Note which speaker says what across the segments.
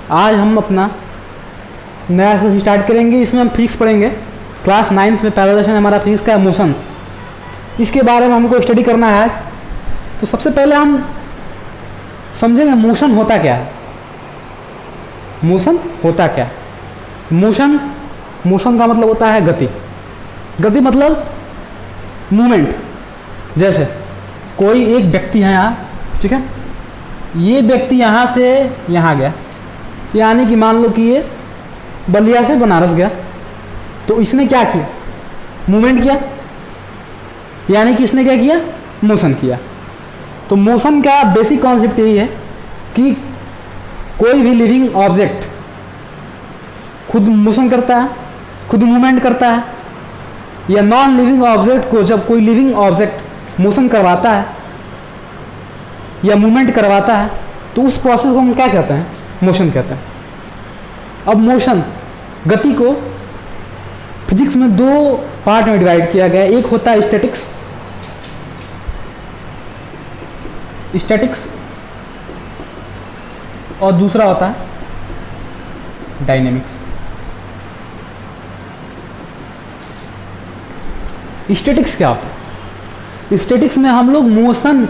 Speaker 1: आज हम अपना नया से स्टार्ट करेंगे। इसमें हम फिजिक्स पढ़ेंगे। क्लास 9th में पहला लेसन हमारा फिजिक्स का मोशन, इसके बारे में हमको स्टडी करना है आज। तो सबसे पहले हम समझेंगे मोशन होता क्या है। मोशन होता क्या है? मोशन का मतलब होता है गति। गति मतलब मूवमेंट। जैसे कोई एक व्यक्ति है यहाँ, ठीक है, ये व्यक्ति यहाँ से यहाँ गया, यानी कि मान लो कि ये बलिया से बनारस गया, तो इसने क्या किया? मूवमेंट किया, यानी कि इसने क्या किया? मोशन किया। तो मोशन का बेसिक कॉन्सेप्ट यही है कि कोई भी लिविंग ऑब्जेक्ट खुद मोशन करता है, खुद मूवमेंट करता है, या नॉन लिविंग ऑब्जेक्ट को जब कोई लिविंग ऑब्जेक्ट मोशन करवाता है या मूवमेंट करवाता है तो उस प्रोसेस को हम क्या कहते हैं? मोशन कहते हैं। अब मोशन, गति को फिजिक्स में दो पार्ट में डिवाइड किया गया है। एक होता है स्टैटिक्स और दूसरा होता है डायनेमिक्स। स्टैटिक्स क्या होता है? स्टैटिक्स में हम लोग मोशन,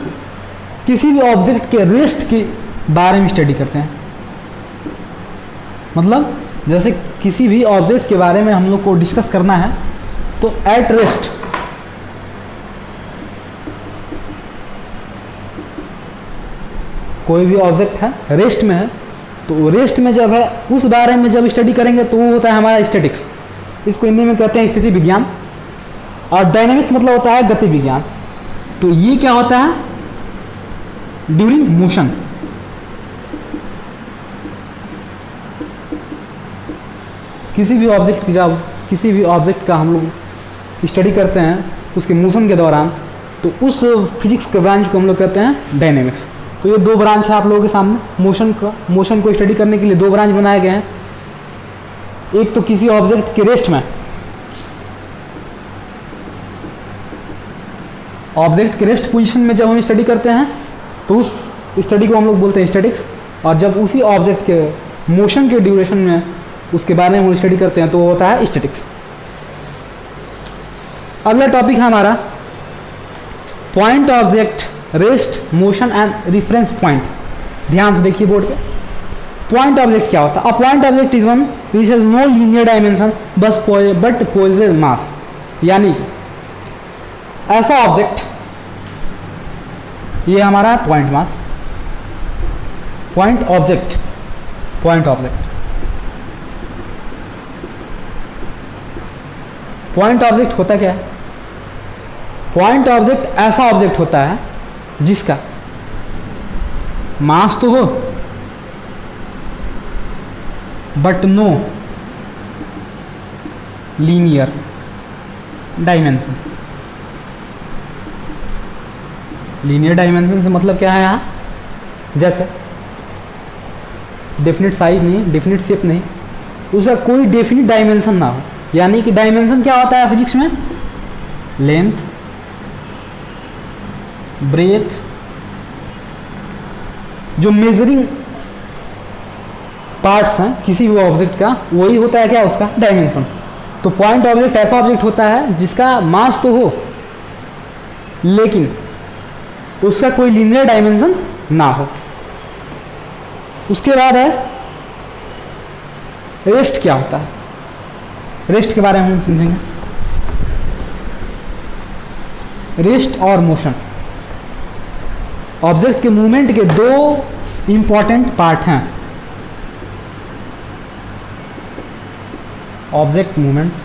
Speaker 1: किसी भी ऑब्जेक्ट के रेस्ट के बारे में स्टडी करते हैं। मतलब जैसे किसी भी ऑब्जेक्ट के बारे में हम लोग को डिस्कस करना है तो एट रेस्ट, कोई भी ऑब्जेक्ट है रेस्ट में है, तो रेस्ट में जब है उस बारे में जब स्टडी करेंगे तो वो होता है हमारा स्टैटिक्स। इसको हिंदी में कहते हैं स्थिति विज्ञान। और डायनेमिक्स मतलब होता है गति विज्ञान। तो ये क्या होता है? During motion. किसी भी ऑब्जेक्ट की जब किसी भी ऑब्जेक्ट का हम लोग स्टडी करते हैं उसके मोशन के दौरान, तो उस फिजिक्स के ब्रांच को हम लोग कहते हैं डायनेमिक्स। तो ये दो ब्रांच है आप लोगों के सामने। मोशन को स्टडी करने के लिए दो ब्रांच बनाए गए हैं। एक तो किसी ऑब्जेक्ट के रेस्ट में, ऑब्जेक्ट के रेस्ट पोजीशन में जब हम स्टडी करते हैं तो उस स्टडी को हम लोग बोलते हैं स्टैटिक्स। और जब उसी ऑब्जेक्ट के मोशन के ड्यूरेशन में उसके बारे में हम स्टडी करते हैं तो वो होता है स्टैटिक्स। अगला टॉपिक है हमारा point object, rest, motion and reference point. ध्यान से देखिए बोर्ड पे। पॉइंट ऑब्जेक्ट क्या होता है? A point object is one which has no linear dimension but possesses mass. यानी ऐसा ऑब्जेक्ट, ये हमारा है point mass, point object point object होता क्या है? पॉइंट ऑब्जेक्ट ऐसा ऑब्जेक्ट होता है जिसका मास तो हो but no linear dimension. Linear dimension से मतलब क्या है? यहाँ जैसे डेफिनिट साइज नहीं, डेफिनिट शेप नहीं, उसका कोई डेफिनिट डायमेंशन ना हो। यानी कि डायमेंशन क्या होता है फिजिक्स में? लेंथ, ब्रेथ, जो मेजरिंग पार्ट्स हैं किसी भी ऑब्जेक्ट का, वही होता है क्या? उसका डायमेंशन। तो पॉइंट ऑब्जेक्ट ऐसा ऑब्जेक्ट होता है जिसका मास तो हो लेकिन उसका कोई लीनियर डायमेंशन ना हो। उसके बाद है रेस्ट। क्या होता है? रेस्ट के बारे में हम समझेंगे। रेस्ट और मोशन, ऑब्जेक्ट के मूवमेंट के दो इंपॉर्टेंट पार्ट हैं। ऑब्जेक्ट मूवमेंट्स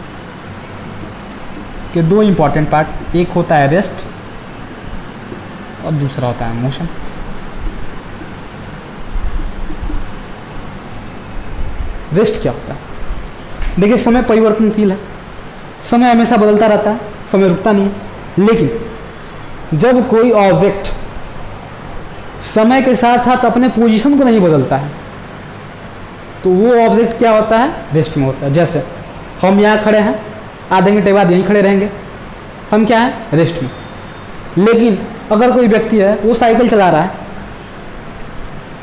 Speaker 1: के दो इंपॉर्टेंट पार्ट, एक होता है रेस्ट और दूसरा होता है मोशन। रेस्ट क्या होता है? देखिए, समय परिवर्तनशील है, समय हमेशा बदलता रहता है, समय रुकता नहीं है। लेकिन जब कोई ऑब्जेक्ट समय के साथ साथ अपने पोजीशन को नहीं बदलता है तो वो ऑब्जेक्ट क्या होता है? रेस्ट में होता है। जैसे हम यहाँ खड़े हैं, आधे घंटे बाद यहीं खड़े रहेंगे, हम क्या है? रेस्ट में। लेकिन अगर कोई व्यक्ति है वो साइकिल चला रहा है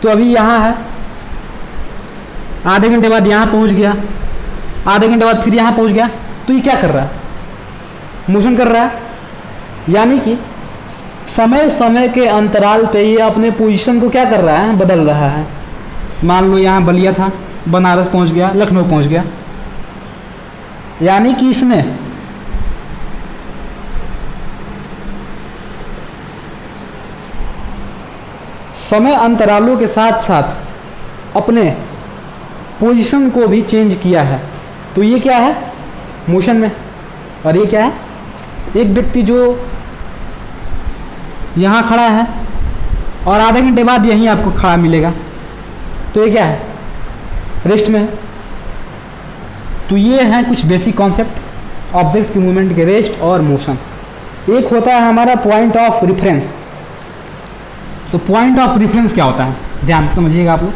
Speaker 1: तो अभी यहाँ है, आधे घंटे बाद यहाँ पहुँच गया, आधे घंटे बाद फिर यहाँ पहुँच गया, तो ये क्या कर रहा है? मोशन कर रहा है। यानी कि समय समय के अंतराल पे ये अपने पोजीशन को क्या कर रहा है? बदल रहा है। मान लो यहाँ बलिया था, बनारस पहुँच गया, लखनऊ पहुँच गया, यानी कि इसने समय अंतरालों के साथ साथ अपने पोजीशन को भी चेंज किया है। तो ये क्या है? मोशन में। और ये क्या है? एक व्यक्ति जो यहाँ खड़ा है और आधे घंटे बाद यहीं आपको खड़ा मिलेगा, तो ये क्या है? रेस्ट में है। तो ये हैं कुछ बेसिक कॉन्सेप्ट ऑब्जेक्ट की मूवमेंट के, रेस्ट और मोशन। एक होता है हमारा पॉइंट ऑफ रेफरेंस। तो पॉइंट ऑफ रेफरेंस क्या होता है? ध्यान से समझिएगा आप लोग।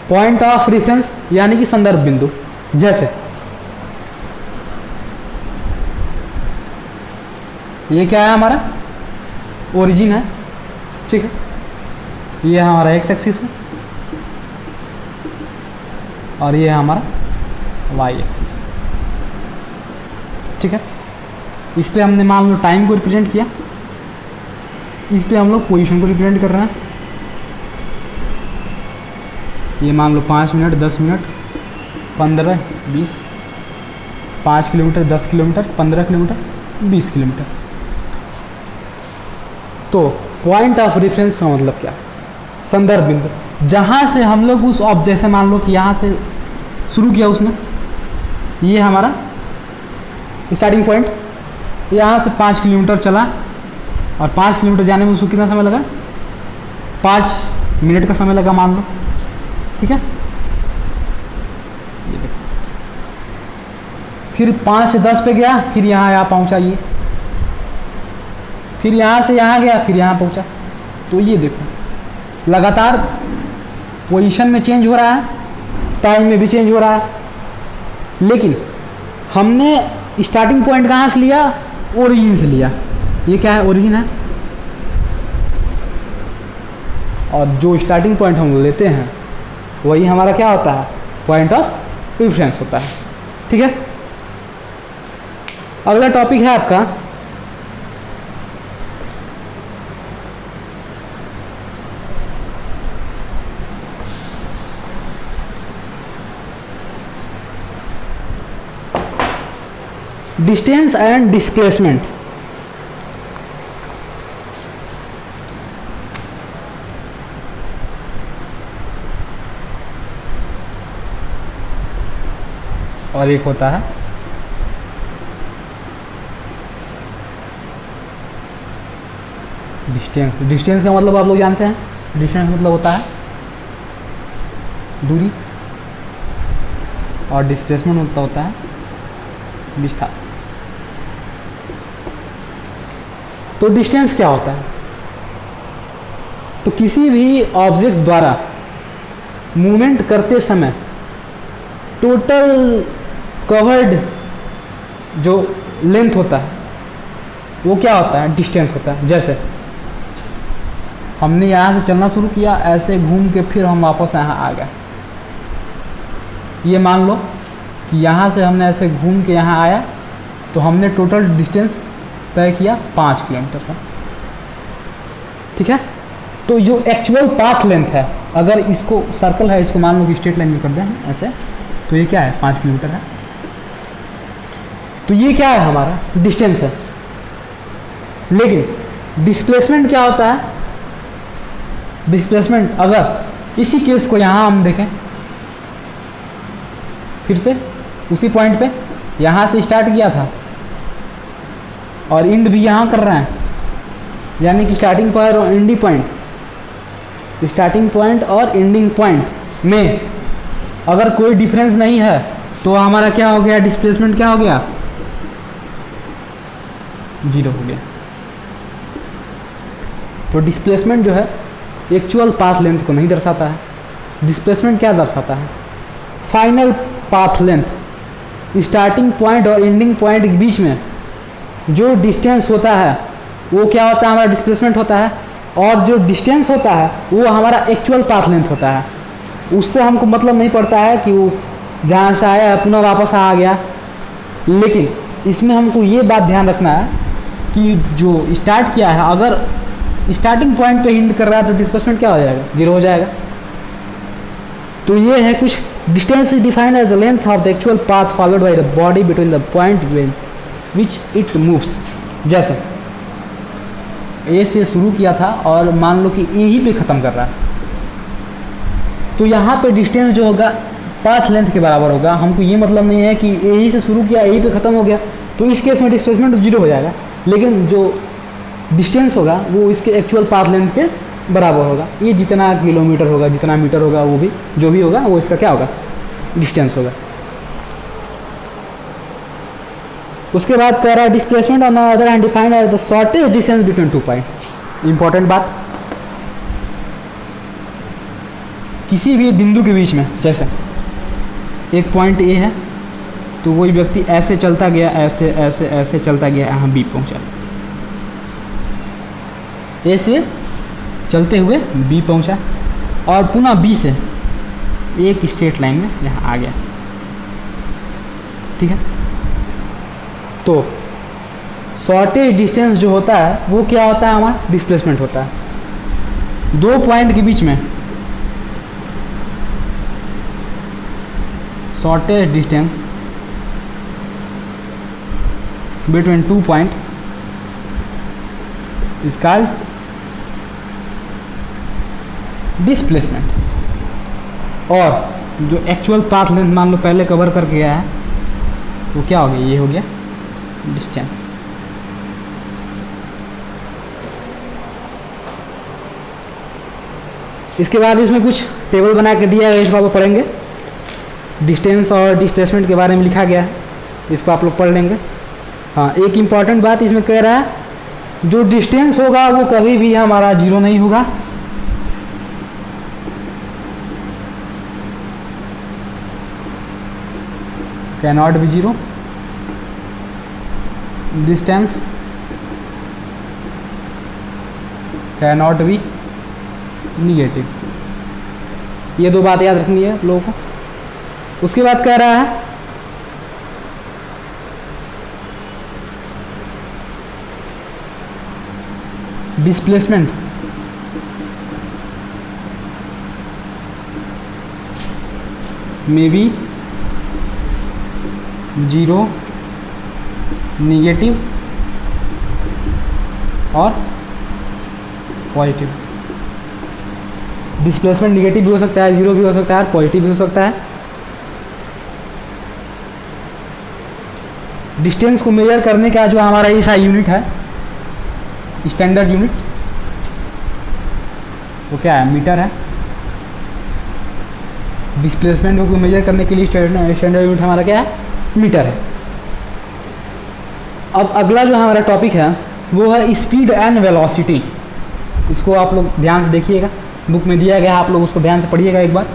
Speaker 1: पॉइंट ऑफ रेफरेंस यानी कि संदर्भ बिंदु। जैसे ये क्या है? हमारा ओरिजिन है, ठीक है। ये हमारा एक्स एक्सिस है और ये है हमारा वाई एक्सिस, ठीक है। इस पे हमने मान लो टाइम को रिप्रेजेंट किया, इस पे हम लोग पोजीशन को रिप्रेजेंट कर रहे हैं। ये मान लो 5 minute, 10 minute, 15, 20, 5 kilometre, 10 kilometre, 15 kilometre, 20 kilometre. तो पॉइंट ऑफ रेफरेंस का मतलब क्या? संदर्भ बिंदु, जहाँ से हम लोग उस जैसे मान लो कि यहाँ से शुरू किया उसने, ये हमारा स्टार्टिंग पॉइंट, यहाँ से 5 किलोमीटर चला और 5 किलोमीटर जाने में उसको कितना समय लगा? 5 मिनट का समय लगा मान लो, ठीक है। ये देखो, फिर 5 से 10 पे गया, फिर यहाँ पहुँचा, ये फिर यहाँ से यहाँ गया, फिर यहाँ पहुँचा। तो ये देखो लगातार पोजीशन में चेंज हो रहा है, टाइम में भी चेंज हो रहा है। लेकिन हमने स्टार्टिंग पॉइंट कहाँ से लिया? ओरिजिन से लिया। ये क्या है? ओरिजिन है। और जो स्टार्टिंग पॉइंट हम लेते हैं वही हमारा क्या होता है? पॉइंट ऑफ रेफरेंस होता है, ठीक है। अगला टॉपिक है आपका डिस्टेंस एंड डिस्प्लेसमेंट। और एक होता है डिस्टेंस। डिस्टेंस का मतलब आप लोग जानते हैं, डिस्टेंस मतलब होता है दूरी, और डिस्प्लेसमेंट मतलब होता है विस्तार। तो डिस्टेंस क्या होता है? तो किसी भी ऑब्जेक्ट द्वारा मूवमेंट करते समय टोटल कवर्ड जो लेंथ होता है वो क्या होता है? डिस्टेंस होता है। जैसे हमने यहाँ से चलना शुरू किया, ऐसे घूम के फिर हम वापस यहाँ आ गए। ये मान लो कि यहाँ से हमने ऐसे घूम के यहाँ आया, तो हमने टोटल डिस्टेंस तय किया 5 किलोमीटर का, ठीक है। तो जो एक्चुअल पाथ लेंथ है, अगर इसको सर्कल है, इसको मान लो कि स्ट्रेट लाइन में कर दें ऐसे, तो ये क्या है? 5 किलोमीटर है। तो ये क्या है? हमारा डिस्टेंस है। लेकिन डिस्प्लेसमेंट क्या होता है? डिस्प्लेसमेंट अगर इसी केस को यहाँ हम देखें, फिर से उसी पॉइंट पे यहाँ से स्टार्ट किया था और एंड भी यहाँ कर रहे हैं, यानी कि स्टार्टिंग पॉइंट और एंडिंग पॉइंट, स्टार्टिंग पॉइंट और एंडिंग पॉइंट में अगर कोई डिफरेंस नहीं है तो हमारा क्या हो गया? डिस्प्लेसमेंट क्या हो गया? 0 हो गया। तो डिस्प्लेसमेंट जो है एक्चुअल पाथ लेंथ को नहीं दर्शाता है। डिस्प्लेसमेंट क्या दर्शाता है? Final path length. Starting point और एंडिंग पॉइंट के बीच में जो डिस्टेंस होता है वो क्या होता है? हमारा डिस्प्लेसमेंट होता है। और जो डिस्टेंस होता है वो हमारा एक्चुअल पाथ लेंथ होता है। उससे हमको मतलब नहीं पड़ता है कि वो जहाँ से आया पुनः वापस आ गया। लेकिन इसमें हमको ये बात ध्यान रखना है कि जो स्टार्ट किया है, अगर स्टार्टिंग पॉइंट पे हिंट कर रहा है तो डिस्प्लेसमेंट क्या हो जाएगा? 0 हो जाएगा। तो ये है कुछ distance is defined as the length of the actual path followed by the body between the point which it moves. जैसे ए से शुरू किया था और मान लो कि ए ही पे ख़त्म कर रहा है, तो यहाँ पे डिस्टेंस जो होगा पाथ लेंथ के बराबर होगा। हमको ये मतलब नहीं है कि ए ही से शुरू किया, ए ही पे ख़त्म हो गया, तो इस केस में डिस्प्लेसमेंट 0 हो जाएगा। लेकिन जो डिस्टेंस होगा वो इसके एक्चुअल पाथ लेंथ के बराबर होगा। ये जितना किलोमीटर होगा, जितना मीटर होगा, वो भी जो भी होगा वो इसका क्या होगा? डिस्टेंस होगा। उसके बाद कह रहा है displacement on the other hand defined as the shortest distance between 2 point. Important बात, किसी भी बिंदु के बीच में, जैसे एक पॉइंट ए है तो कोई व्यक्ति ऐसे चलता गया, ऐसे ऐसे ऐसे चलता गया, यहाँ बी पहुँचा। ए से चलते हुए बी पहुँचा और पुनः बी से एक स्ट्रेट लाइन में यहाँ आ गया। ठीक है, तो शॉर्टेज डिस्टेंस जो होता है वो क्या होता है? हमारा डिस्प्लेसमेंट होता है। 2 पॉइंट के बीच में shortage distance between 2 point is called displacement. और जो एक्चुअल पाथ लेंथ मान लो पहले कवर करके गया है वो क्या हो गया? ये हो गया डिस्टेंस। इसके बाद इसमें कुछ टेबल बना के दिया है, इसको आप लोग पढ़ेंगे। डिस्टेंस और डिस्प्लेसमेंट के बारे में लिखा गया है, इसको आप लोग पढ़ लेंगे। हाँ, एक इम्पॉर्टेंट बात इसमें कह रहा है जो डिस्टेंस होगा वो कभी भी हमारा 0 नहीं होगा। Cannot be 0। Distance cannot be negative. ये 2 बात याद रखनी है लोगों को। उसके बाद कह रहा है डिस्प्लेसमेंट में बी 0, निगेटिव और पॉजिटिव। डिस्प्लेसमेंट निगेटिव भी हो सकता है, 0 भी हो सकता है, पॉजिटिव भी हो सकता है। डिस्टेंस को मेजर करने का जो हमारा ऐसा यूनिट है, स्टैंडर्ड यूनिट, वो क्या है? मीटर है। डिस्प्लेसमेंट को मेजर करने के लिए स्टैंडर्ड यूनिट हमारा क्या है? मीटर है। अब अगला जो हमारा टॉपिक है वो है स्पीड एंड वेलोसिटी। इसको आप लोग ध्यान से देखिएगा, बुक में दिया गया है, आप लोग उसको ध्यान से पढ़िएगा एक बार।